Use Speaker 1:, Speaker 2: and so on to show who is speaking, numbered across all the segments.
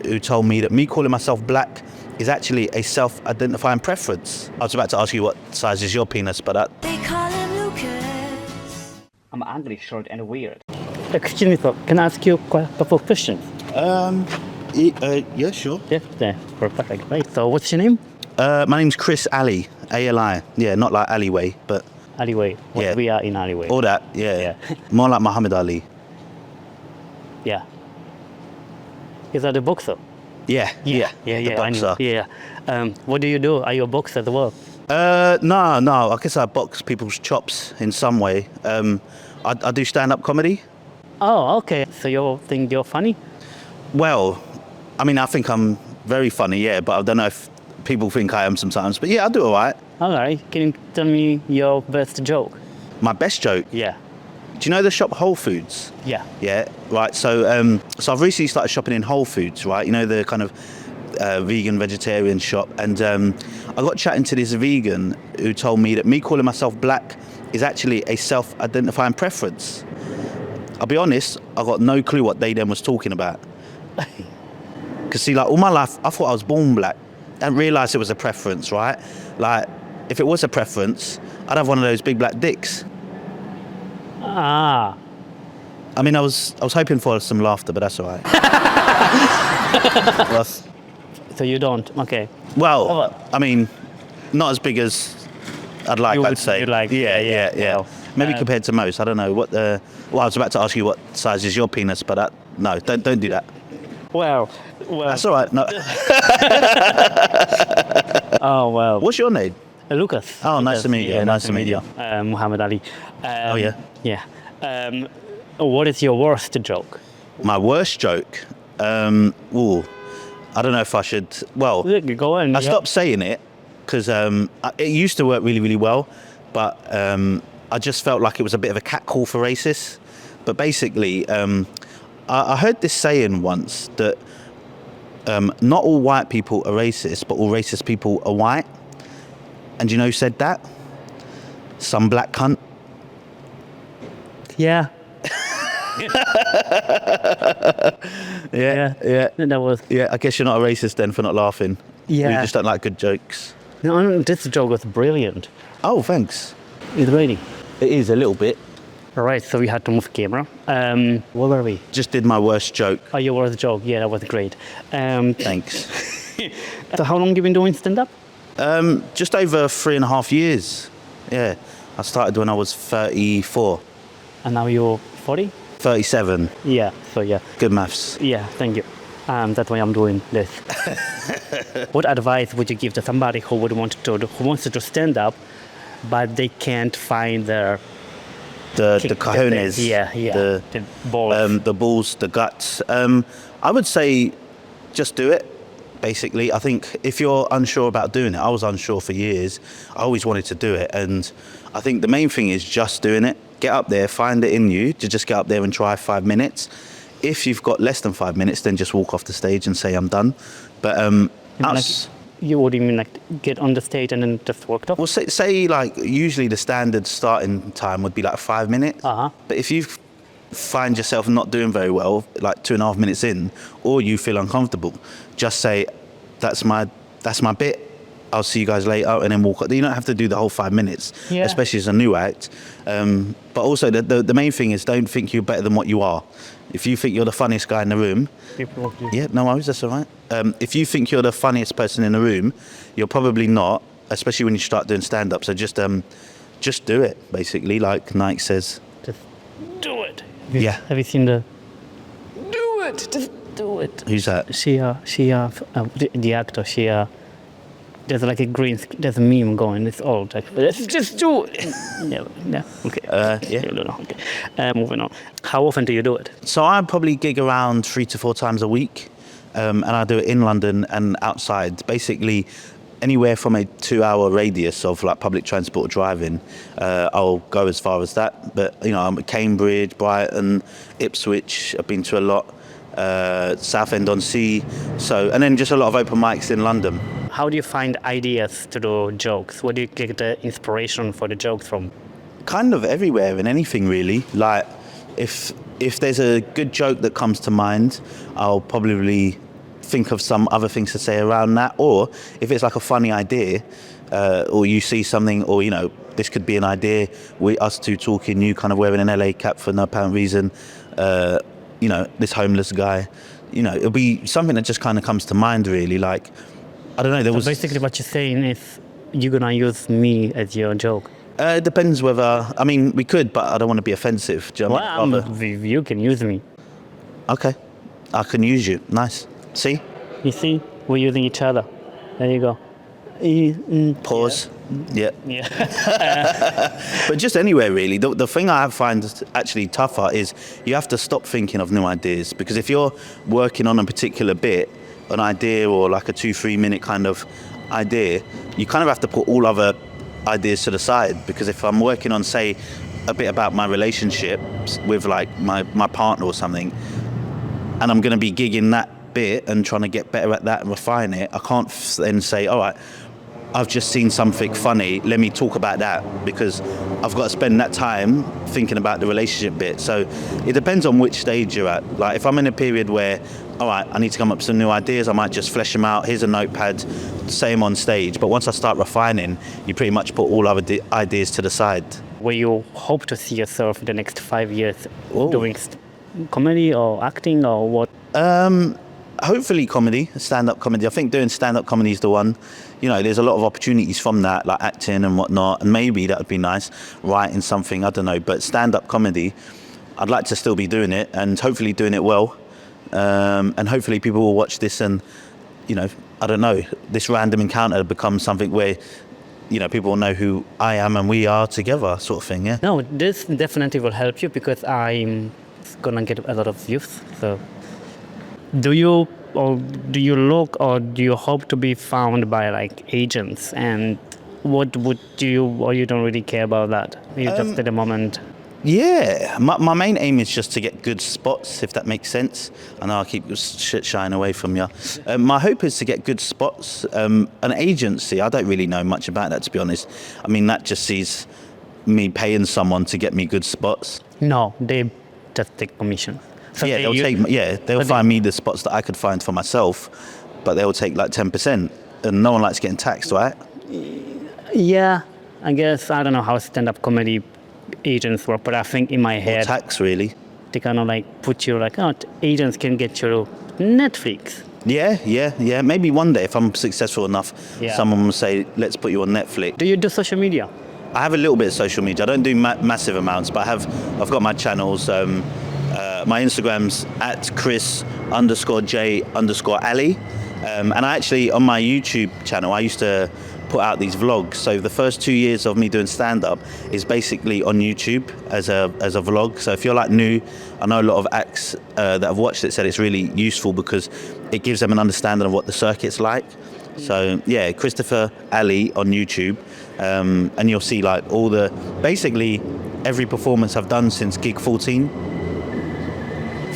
Speaker 1: who told me that me calling myself black is actually a self-identifying preference. I was about to ask you what size is your penis, but
Speaker 2: They call him Lucas.
Speaker 3: I'm ugly, short, and weird.
Speaker 4: Excuse me, sir. Can I ask you a couple of questions?
Speaker 1: Yeah, sure.
Speaker 4: Yeah, perfect. Right. So, what's your name?
Speaker 1: My name's Chris Ali, A-L-I. Yeah, not like alleyway, but
Speaker 4: Alleyway.
Speaker 1: Yeah.
Speaker 4: We are in Alleyway.
Speaker 1: all that, yeah.
Speaker 4: Yeah.
Speaker 1: More like Muhammad Ali.
Speaker 4: Yeah. Is that a boxer?
Speaker 1: Yeah.
Speaker 4: The
Speaker 1: I know.
Speaker 4: boxer. Yeah. What do you do? Are you a boxer as well?
Speaker 1: No. I guess I box people's chops in some way. I do stand-up comedy.
Speaker 4: Oh, okay. So you think you're funny?
Speaker 1: Well, I mean, I think I'm very funny, yeah, but I don't know if people think I am sometimes. But yeah, I do all right.
Speaker 4: All right. Can you tell me your best joke?
Speaker 1: My best joke.
Speaker 4: Yeah.
Speaker 1: Do you know the shop Whole Foods?
Speaker 4: Yeah.
Speaker 1: Yeah, right. So I've recently started shopping in Whole Foods, right? You know, the kind of vegan, vegetarian shop. And I got chatting to this vegan who told me that me calling myself black is actually a self-identifying preference. I'll be honest, I got no clue what they then was talking about. Because see, like all my life, I thought I was born black. I didn't realise it was a preference, right? Like, if it was a preference, I'd have one of those big black dicks.
Speaker 4: Ah.
Speaker 1: I mean, I was hoping for some laughter, but that's all right.
Speaker 4: So you don't? Okay.
Speaker 1: Well, I mean, not as big as I'd like, I'd say.
Speaker 4: you'd like,
Speaker 1: Yeah.
Speaker 4: Well,
Speaker 1: Maybe compared to most. I don't know what the. Well, I was about to ask you what size is your penis, but no, don't do that.
Speaker 4: Well.
Speaker 1: That's all right. No.
Speaker 4: Oh well.
Speaker 1: What's your name?
Speaker 4: Lucas.
Speaker 1: Oh, nice to meet you.
Speaker 4: Yeah,
Speaker 1: Nice to meet you.
Speaker 4: Muhammad Ali.
Speaker 1: Oh yeah.
Speaker 4: Yeah. What is your worst joke?
Speaker 1: My worst joke. Ooh, I don't know if I should. Well,
Speaker 4: Go on.
Speaker 1: I stopped saying it because it used to work really, really well, but I just felt like it was a bit of a catcall for racists. But basically, I heard this saying once that not all white people are racist, but all racist people are white. And you know who said that? Some black cunt.
Speaker 4: Yeah.
Speaker 1: Yeah.
Speaker 4: That was.
Speaker 1: Yeah, I guess you're not a racist then for not laughing.
Speaker 4: Yeah.
Speaker 1: You just don't like good jokes.
Speaker 4: No, this joke was brilliant.
Speaker 1: Oh, thanks.
Speaker 4: It's raining.
Speaker 1: It is a little bit.
Speaker 4: All right, so we had to move camera. Where were we?
Speaker 1: Just did my worst joke.
Speaker 4: Oh, your worst joke. Yeah, that was great.
Speaker 1: Thanks.
Speaker 4: So how long have you been doing stand-up?
Speaker 1: Just over 3.5 years. Yeah. I started when I was 34.
Speaker 4: And now you're 40?
Speaker 1: 37.
Speaker 4: Yeah, so yeah.
Speaker 1: Good maths.
Speaker 4: Yeah, thank you. That's why I'm doing this. What advice would you give to somebody who wants to do stand-up, but they can't find their
Speaker 1: The cojones.
Speaker 4: The balls.
Speaker 1: The balls, the guts. I would say just do it. Basically, I think if you're unsure about doing it, I was unsure for years. I always wanted to do it, and I think the main thing is just doing it. Get up there, find it in you to just get up there and try 5 minutes. If you've got less than 5 minutes, then just walk off the stage and say I'm done. But
Speaker 4: What do you mean, like get on the stage and then just walk off?
Speaker 1: well, say like usually the standard starting time would be like 5 minutes.
Speaker 4: Uh-huh.
Speaker 1: But if you find yourself not doing very well, like 2.5 minutes in, or you feel uncomfortable, just say, that's my bit. I'll see you guys later, and then walk. You don't have to do the whole 5 minutes,
Speaker 4: Yeah.
Speaker 1: especially as a new act. But also the main thing is don't think you're better than what you are. If you think you're the funniest guy in the room, yeah, no worries, that's all right. If you think you're the funniest person in the room, you're probably not, especially when you start doing stand-up. So just do it, basically, like Nike says.
Speaker 4: Just do it.
Speaker 1: Yeah.
Speaker 4: Have you seen the? Do it. Just do it.
Speaker 1: Who's that?
Speaker 4: The actor. There's like there's a meme going. It's all like, let's just do it. No. Okay.
Speaker 1: Yeah.
Speaker 4: No. Okay. Moving on. How often do you do it?
Speaker 1: So I probably gig around 3 to 4 times a week, and I do it in London and outside. Basically, anywhere from a 2-hour radius of like public transport driving, I'll go as far as that. But I'm at Cambridge, Brighton, Ipswich. I've been to a lot. Southend-on-Sea. So, and then just a lot of open mics in London.
Speaker 4: How do you find ideas to do jokes? Where do you get the inspiration for the jokes from?
Speaker 1: Kind of everywhere and anything really. Like if there's a good joke that comes to mind, I'll probably think of some other things to say around that. Or if it's like a funny idea, or you see something, or this could be an idea, us two talking, you kind of wearing an LA cap for no apparent reason, this homeless guy, it'll be something that just kind of comes to mind, really. Like, I don't know, there was...
Speaker 4: Basically what you're saying is you're gonna use me as your joke.
Speaker 1: It depends whether... I mean, we could, but I don't want to be offensive. Do you know what I mean?
Speaker 4: You can use me.
Speaker 1: Okay. I can use you. Nice. See?
Speaker 4: You see? We're using each other. There you go.
Speaker 1: Pause. Yeah.
Speaker 4: Yeah.
Speaker 1: But just anywhere, really. The thing I find actually tougher is you have to stop thinking of new ideas, because if you're working on a particular bit, an idea or like a 2-3 minute kind of idea, you kind of have to put all other ideas to the side. Because if I'm working on, say, a bit about my relationships with like my partner or something, and I'm going to be gigging that bit and trying to get better at that and refine it, I can't then say, all right, I've just seen something funny, let me talk about that, because I've got to spend that time thinking about the relationship bit. So it depends on which stage you're at. Like, if I'm in a period where, all right, I need to come up with some new ideas, I might just flesh them out. Here's a notepad, say them on stage. But once I start refining, you pretty much put all other ideas to the side.
Speaker 4: Where you hope to see yourself in the next 5 years
Speaker 1: Ooh.
Speaker 4: doing comedy or acting or what?
Speaker 1: Hopefully comedy, stand-up comedy. I think doing stand-up comedy is the one. There's a lot of opportunities from that, like acting and whatnot, and maybe that would be nice, writing something, I don't know. But stand-up comedy, I'd like to still be doing it, and hopefully doing it well. And hopefully people will watch this and, I don't know, this random encounter becomes something where, people will know who I am and we are together, sort of thing, yeah?
Speaker 4: No, this definitely will help you, because I'm gonna get a lot of views. So, do you look, or do you hope to be found by like agents? And what would you, or you don't really care about that? You just at the moment.
Speaker 1: Yeah, my main aim is just to get good spots, if that makes sense. I know I keep shit shying away from you. My hope is to get good spots. An agency, I don't really know much about that, to be honest. I mean, that just sees me paying someone to get me good spots.
Speaker 4: No, they just take commission. So
Speaker 1: Yeah, they'll find me the spots that I could find for myself, but they'll take like 10%, and no one likes getting taxed, right?
Speaker 4: Yeah, I guess, I don't know how stand-up comedy agents work, but I think in my head,
Speaker 1: Tax, really.
Speaker 4: they kind of like put you like, agents can get you Netflix.
Speaker 1: Yeah. Maybe one day, if I'm successful enough,
Speaker 4: Yeah.
Speaker 1: someone will say, let's put you on Netflix.
Speaker 4: Do you do social media?
Speaker 1: I have a little bit of social media. I don't do massive amounts, but I've got my channels. My Instagram's at Chris_J_Ali. And I actually, on my YouTube channel, I used to put out these vlogs. So the first 2 years of me doing stand-up is basically on YouTube as a vlog. So if you're like new, I know a lot of acts that have watched it said it's really useful because it gives them an understanding of what the circuit's like. So yeah, Christopher Ali on YouTube, and you'll see like basically every performance I've done since gig 14.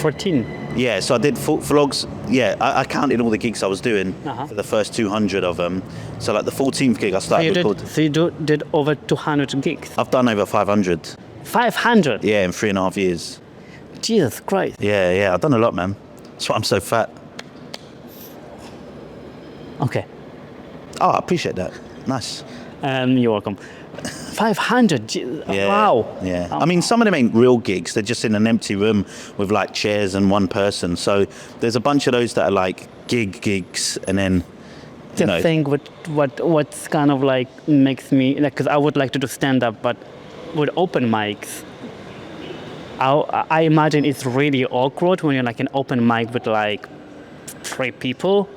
Speaker 4: 14.
Speaker 1: Yeah, so I did vlogs. Yeah, I counted all the gigs I was doing for the first 200 of them. So like the 14th gig I started recording.
Speaker 4: So you did over 200 gigs?
Speaker 1: I've done over 500.
Speaker 4: 500?
Speaker 1: Yeah, in 3.5 years.
Speaker 4: Jesus Christ.
Speaker 1: Yeah, I've done a lot, man. That's why I'm so fat.
Speaker 4: Okay.
Speaker 1: Oh, I appreciate that. Nice.
Speaker 4: You're welcome. 500?
Speaker 1: Yeah.
Speaker 4: Wow.
Speaker 1: Yeah. I mean, some of them ain't real gigs. They're just in an empty room with like chairs and one person. So there's a bunch of those that are like gigs, and then
Speaker 4: The thing what's kind of like makes me like, because I would like to do stand up, but with open mics, I imagine it's really awkward when you're like an open mic with like 3 people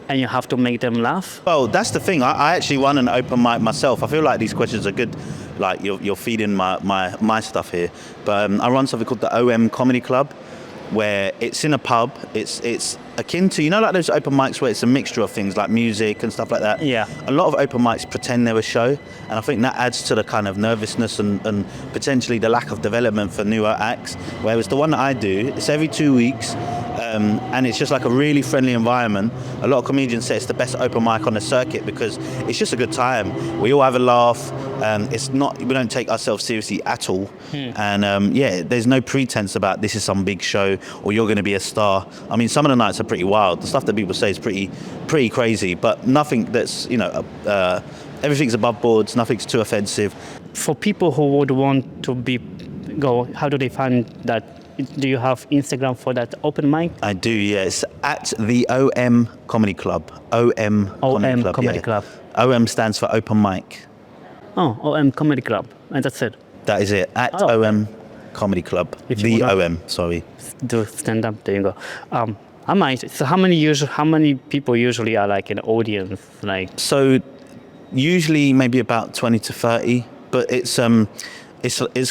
Speaker 4: and you have to make them laugh.
Speaker 1: Oh, that's the thing. I actually run an open mic myself. I feel like these questions are good. Like you're feeding my stuff here. But I run something called the OM Comedy Club, where it's in a pub. It's akin to, like those open mics where it's a mixture of things like music and stuff like that.
Speaker 4: Yeah.
Speaker 1: A lot of open mics pretend they're a show, and I think that adds to the kind of nervousness and potentially the lack of development for newer acts. Whereas the one that I do, it's every 2 weeks. and it's just like a really friendly environment. A lot of comedians say it's the best open mic on the circuit because it's just a good time. We all have a laugh. We don't take ourselves seriously at all. And there's no pretense about this is some big show or you're going to be a star. I mean, some of the nights are pretty wild. The stuff that people say is pretty crazy, but nothing that's, everything's above boards, nothing's too offensive.
Speaker 4: For people who would want to go, how do they find that? Do you have Instagram for that open mic?
Speaker 1: I do, yes. At the OM Comedy Club. OM
Speaker 4: Comedy Club.
Speaker 1: OM stands for open mic.
Speaker 4: Oh, OM Comedy Club. And that's it.
Speaker 1: That is it. At OM Comedy Club.
Speaker 4: If you
Speaker 1: The
Speaker 4: wanna-
Speaker 1: OM, sorry.
Speaker 4: Do stand up. There you go. I might. So how many people usually are like in the audience? Like,
Speaker 1: So usually maybe about 20 to 30, but it's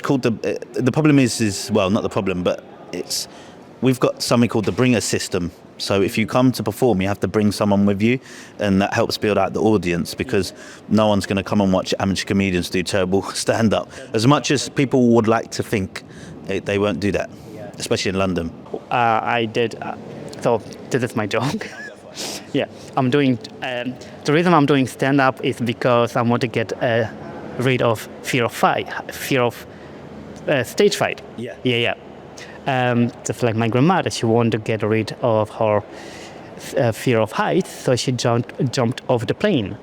Speaker 1: called the problem is well, not the problem, but we've got something called the bringer system. So if you come to perform, you have to bring someone with you, and that helps build out the audience because no one's going to come and watch amateur comedians do terrible stand-up. As much as people would like to think, they won't do that, especially in London.
Speaker 4: I did. So this is my joke. Yeah, I'm doing. The reason I'm doing stand-up is because I want to get rid of fear of stage fright. Yeah. Just like my grandmother, she wanted to get rid of her fear of heights, so she jumped off the plane.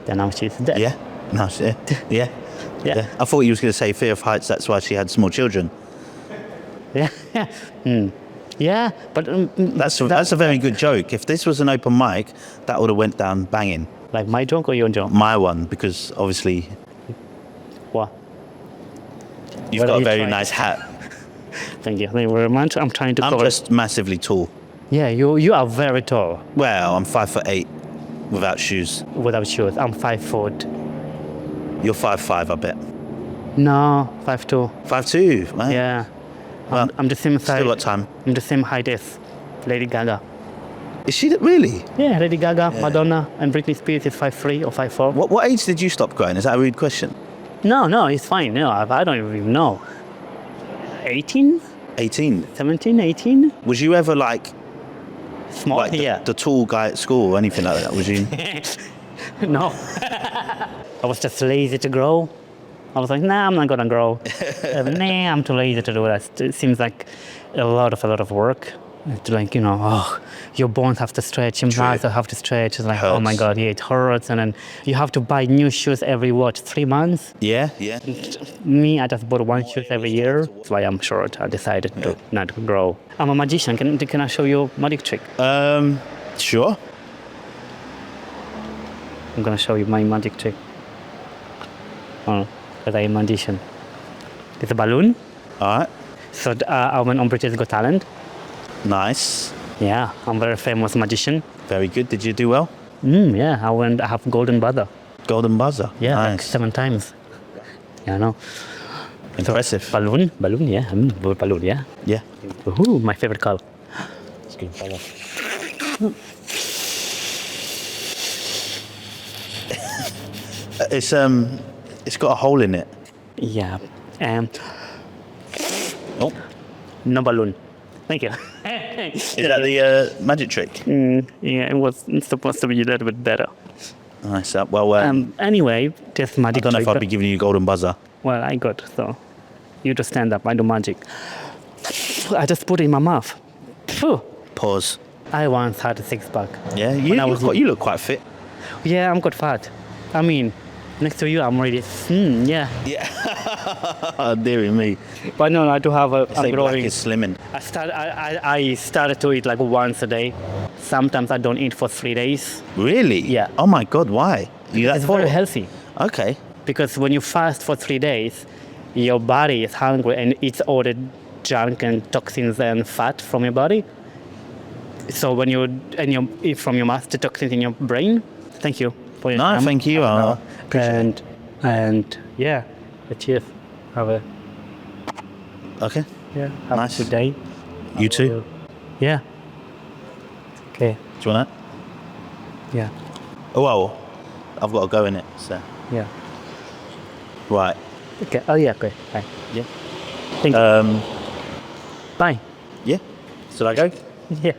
Speaker 4: Then now she's dead.
Speaker 1: Yeah, no, yeah. I thought you was going to say fear of heights. That's why she had small children.
Speaker 4: Yeah. Yeah, but
Speaker 1: That's a very good joke. If this was an open mic, that would have went down banging.
Speaker 4: like my joke or your joke?
Speaker 1: My one, because obviously
Speaker 4: What?
Speaker 1: you've
Speaker 4: What
Speaker 1: got
Speaker 4: are
Speaker 1: a
Speaker 4: you
Speaker 1: very
Speaker 4: trying?
Speaker 1: nice hat.
Speaker 4: Thank you very much. I'm trying to
Speaker 1: I'm
Speaker 4: cover.
Speaker 1: just massively tall.
Speaker 4: Yeah, you are very tall
Speaker 1: Well, I'm 5'8" without shoes.
Speaker 4: without shoes. I'm 5 foot.
Speaker 1: You're 5'5", I bet.
Speaker 4: No, 5'2".
Speaker 1: 5'2", man.
Speaker 4: Yeah.
Speaker 1: Well,
Speaker 4: I'm the same size.
Speaker 1: Still got time.
Speaker 4: I'm the same height as Lady Gaga.
Speaker 1: Is she really?
Speaker 4: Yeah, Lady Gaga, Madonna, and Britney Spears is 5'3" or 5'4".
Speaker 1: What age did you stop growing? Is that a rude question?
Speaker 4: No, it's fine. No, I don't even know. 18?
Speaker 1: 18.
Speaker 4: 17, 18?
Speaker 1: Was you ever like
Speaker 4: Small?
Speaker 1: the tall guy at school or anything like that? Was you?
Speaker 4: No. I was just lazy to grow. I was like, nah, I'm not gonna grow. Nah, I'm too lazy to do that. It seems like a lot of work. It's like, your bones have to stretch, your muscles have to stretch. It's like, oh my
Speaker 1: Hurts.
Speaker 4: God, yeah, it hurts. And then you have to buy new shoes every, 3 months?
Speaker 1: Yeah.
Speaker 4: Me, I just bought one shoes every year. That's why I'm short. I decided to not grow. I'm a magician. Can I show you a magic trick?
Speaker 1: Sure.
Speaker 4: I'm gonna show you my magic trick. Oh, because I'm a magician. It's a balloon.
Speaker 1: All right.
Speaker 4: So I went on British Got Talent.
Speaker 1: Nice.
Speaker 4: Yeah, I'm a very famous magician.
Speaker 1: Very good. Did you do well?
Speaker 4: Yeah, I have golden buzzer.
Speaker 1: Golden buzzer.
Speaker 4: Yeah, like
Speaker 1: Nice.
Speaker 4: 7 times. Yeah, I know.
Speaker 1: Impressive.
Speaker 4: Balloon, yeah. Balloon, yeah.
Speaker 1: Yeah.
Speaker 4: Ooh, my favorite color.
Speaker 1: It's got a hole in it.
Speaker 4: Yeah.
Speaker 1: Oh.
Speaker 4: No balloon. Thank you.
Speaker 1: Is that the magic trick?
Speaker 4: Yeah, it was supposed to be a little bit better.
Speaker 1: Nice. Well,
Speaker 4: Anyway, this
Speaker 1: I
Speaker 4: magic
Speaker 1: don't know if
Speaker 4: trick.
Speaker 1: I'd be giving you a golden buzzer.
Speaker 4: Well, I got, so you just stand up, I do magic. I just put it in my mouth. Phew.
Speaker 1: Pause.
Speaker 4: I once had a 6-pack.
Speaker 1: Yeah, you look quite fit.
Speaker 4: Yeah, I'm got fat. I mean, next to you, I'm really, yeah.
Speaker 1: Oh, dearie me.
Speaker 4: But no, I do have a,
Speaker 1: Say
Speaker 4: I'm
Speaker 1: black
Speaker 4: growing.
Speaker 1: is slimming.
Speaker 4: I started to eat like once a day. Sometimes I don't eat for 3 days.
Speaker 1: Really?
Speaker 4: Yeah.
Speaker 1: Oh my God, why? You that
Speaker 4: It's very
Speaker 1: poor?
Speaker 4: healthy.
Speaker 1: Okay.
Speaker 4: Because when you fast for 3 days, your body is hungry and eats all the junk and toxins and fat from your body. So when you eat from your mouth the toxins in your brain. Thank you for your
Speaker 1: No,
Speaker 4: time.
Speaker 1: thank you.
Speaker 4: And yeah, cheers. Have a
Speaker 1: Okay.
Speaker 4: have
Speaker 1: Nice.
Speaker 4: a good day.
Speaker 1: You too.
Speaker 4: Yeah. Okay.
Speaker 1: Do you want that?
Speaker 4: Yeah.
Speaker 1: Oh well, I've got to go in it. So
Speaker 4: Yeah.
Speaker 1: right.
Speaker 4: Okay. Oh yeah. Okay. Bye.
Speaker 1: Yeah.
Speaker 4: Thank you. Bye.
Speaker 1: Yeah. Should I go?
Speaker 4: Yeah,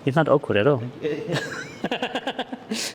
Speaker 4: it's not awkward at all.